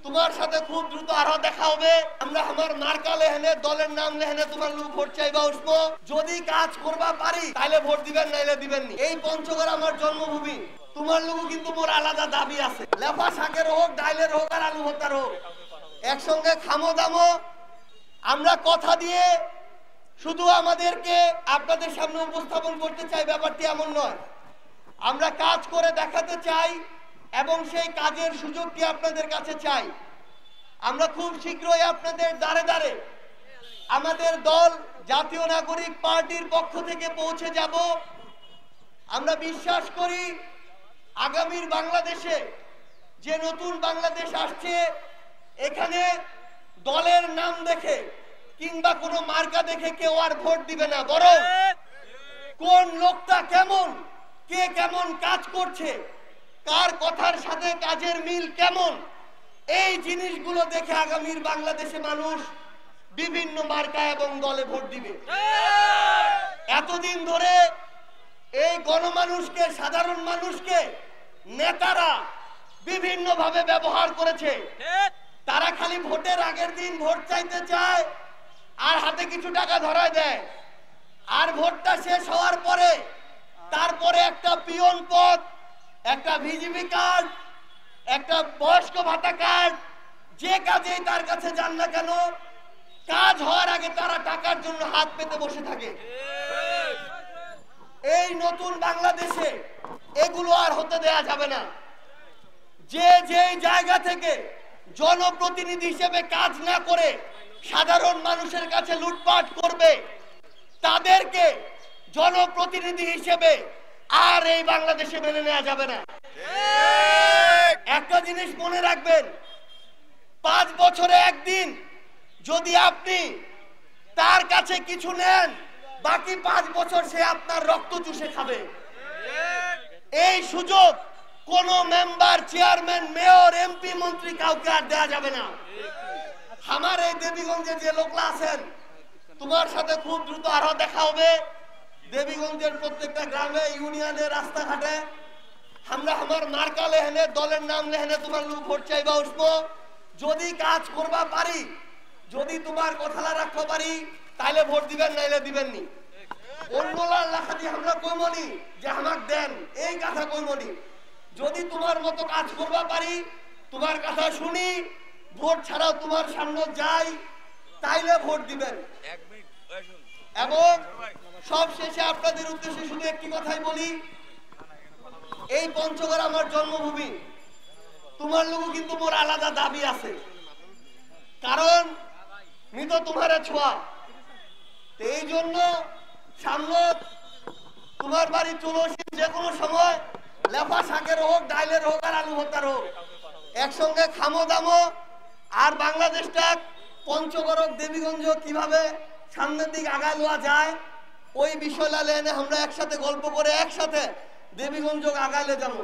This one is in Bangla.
তোমার সাথে খুব দ্রুত আরো দেখা হবে। আমরা আমার মার্কা লেহেনে দলের নাম লেহেনে তোমার লোক ভোট চাইবা উঠবো। যদি কাজ করবা পারি তাহলে ভোট দিবেন, নাইলে দিবেন নি। এই পঞ্চগড় আমার জন্মভূমি। তোমার লোক কিন্তু মোর আলাদা দাবি আছে। লেফা শাকের হোক, ডাইলের হোক আর আলু ভর্তার হোক, একসঙ্গে খামো দামো। আমরা কথা দিয়ে শুধু আমাদেরকে আপনাদের সামনে উপস্থাপন করতে চাই, ব্যাপারটি এমন নয়। আমরা কাজ করে দেখাতে চাই এবং সেই কাজের সুযোগটি আপনাদের কাছে চাই। আমরা খুব শীঘ্রই আপনাদের দ্বারে দ্বারে আমাদের দল জাতীয় নাগরিক পার্টির পক্ষ থেকে পৌঁছে যাব। আমরা বিশ্বাস করি আগামীর বাংলাদেশে যে নতুন বাংলাদেশ আসছে, এখানে দলের নাম দেখে কিংবা কোনো মার্কা দেখে কেউ আর ভোট দিবে না, বরং কোন লোকটা কেমন, কে কেমন কাজ করছে, কার কথার সাথে কাজের মিল কেমন, এই জিনিসগুলো দেখে আগামীর বাংলাদেশে মানুষ বিভিন্ন মার্কা এবং দলে ভোট দিবে। এতদিন ধরে এই গণমানুষকে, সাধারণ মানুষকে নেতারা বিভিন্ন ভাবে ব্যবহার করেছে। তারা খালি ভোটের আগের দিন ভোট চাইতে চায় আর হাতে কিছু টাকা ধরায় দেয়, আর ভোটটা শেষ হওয়ার পরে তারপরে একটা পিয়ন পদ, একটা ভিজিবি কার্ড, একটা বয়স্ক ভাতা কার্ড, যে কাজেই তার কাছে যান না কেন কাজ হওয়ার আগে তারা টাকার জন্য হাত পেতে বসে থাকে। এই নতুন বাংলাদেশে এগুলো আর হতে দেয়া যাবে না। যে যেই জায়গা থেকে জনপ্রতিনিধি হিসেবে কাজ না করে সাধারণ মানুষের কাছে লুটপাট করবে, তাদেরকে জনপ্রতিনিধি হিসেবে আর এই বাংলাদেশে মেনে নেওয়া যাবে না। একটা জিনিস মনে রাখবেন, 5 বছরে একদিন যদি আপনি তার কাছে কিছু নেন, বাকি 5 বছর সে আপনার রক্ত চুষে খাবে। এই সুযোগ কোন মেম্বার, চেয়ারম্যান, মেয়র, এমপি, মন্ত্রী কাউকে আর দেওয়া যাবে না। আমার এই দেবীগঞ্জে যে লোকলা আছেন, তোমার সাথে খুব দ্রুত আরো দেখা হবে। দেবীগঞ্জের প্রত্যেকটা গ্রামে, ইউনিয়নে, রাস্তাঘাটে আমরা আমার মার্কা লেহেনে দলের নাম লেহেনে তোমার লোক ভোট চাইবা উঠবো। যদি কাজ করবা পারি, যদি তোমার কথা রাখতে পারি তাহলে ভোট দিবেন, নাইলে দিবেন নি। অন্যলার লেখা দিয়ে আমরা কইমনি যে আমাক দেন, এই কথা কইমনি। যদি তোমার মতো কাজ করবা পারি, তোমার কথা শুনি, ভোট ছাড়াও তোমার সামনে যাই, তাইলে ভোট দিবেন। এবং সব শেষে আপনাদের উদ্দেশ্যে শুধু একটি কথাই বলি, এই পঞ্চগড় আমার জন্মভূমি। তোমার লোক কিন্তু মোর আলাদা দাবি আছে, কারণ মৃত তোমার ছোঁয়া। এই জন্য সামনে তোমার বাড়ি চলসি যে কোনো সময় লেফা শাকের হোক, ডাইলের হোক আর আলু ভর্তার হোক, একসঙ্গে খামো দামো। আর বাংলাদেশটা পঞ্চগড়, দেবীগঞ্জ কিভাবে সামনের দিকে আগায় লওয়া যায়, ওই বিষয়টা লেনে আমরা একসাথে গল্প করে একসাথে দেবীগঞ্জ আগালে যাবো।